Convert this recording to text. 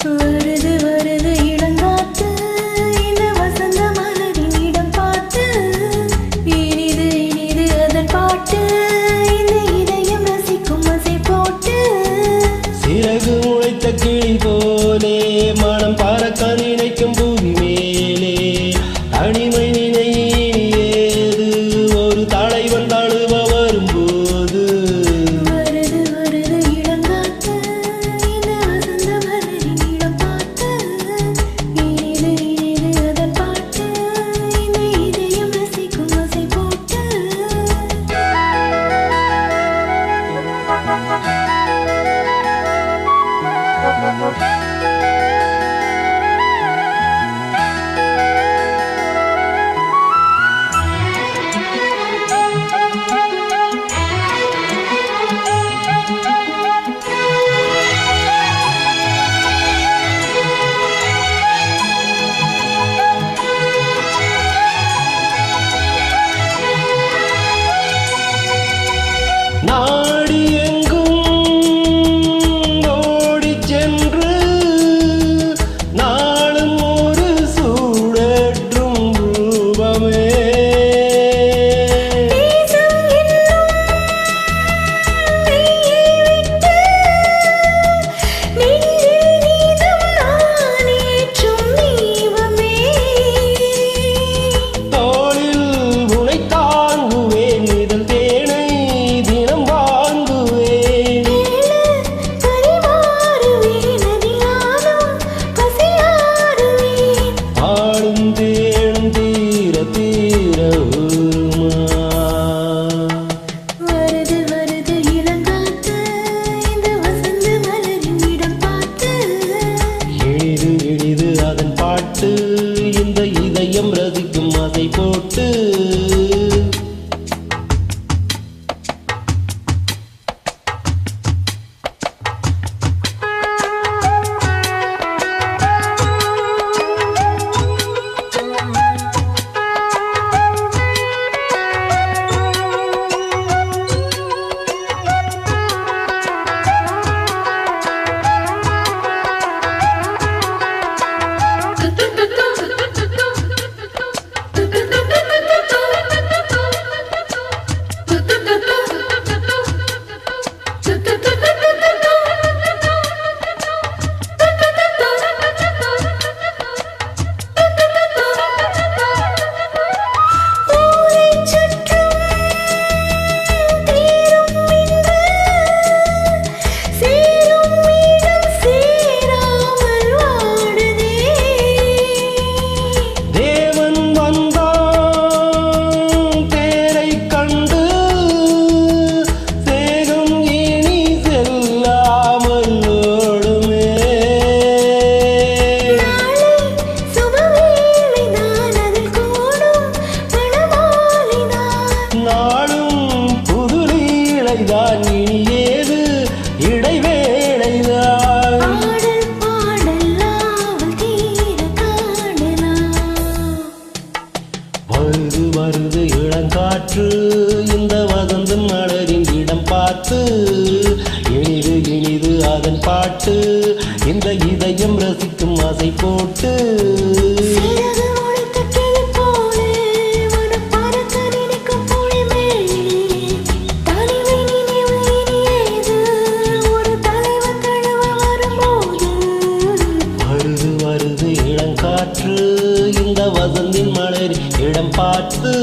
வருது வருது இளங்காத்து இந்த வசந்த மலரின் இடம் பார்த்து இனிது இனிது அதன் பாட்டு இந்த இதயம் ரசிக்கும் அசை போட்டு சிறகு முளைத்த கிளி போலே மனம் பறக்க நினைக்கும் பூமி மேலே தனிமை நினையேது ஒரு தலைவன் தழுவ வரும்போது வருது வருது இளங்காத்து இந்த வசந்த மலரின் இடம் பார்த்து இனிது இனிது அதன் பாட்டு இந்த இதயம் ரசிக்கும் அசை போட்டு நாடி எங்கும் ஓடிச் சென்று நாளும் ஒரு சூடேற்றும் ரூபமே தோளில் உனை தாங்குவேன் இதன் தேனை தினம் வாங்குவேன் ஆடும் தேனும் தீர தீர ஊருமா வருது வருது இளங்காத்து இந்த வசந்த மலரின் இடம் பார்த்து எளிது எளிது அதன் பாட்டு இந்த இதயம் ரசிக்கும் அதை போட்டு தேவன் வந்தான் தேரைக் கண்டு சேகம் இனி செல்லாமல் ஓடுமே நாளும் புது லீலைதான் இனி ஏது இடைவேளைதான் வருது வருது இளங்காற்று இந்த வசந்த மலரின் இடம் பார்த்து இனிது இனிது அதன் பாட்டு இந்த இதயம் ரசிக்கும் ஆசை போட்டு வருது வருது இளங்காற்று இந்த வசந்தின் மலர் இடம் பார்த்து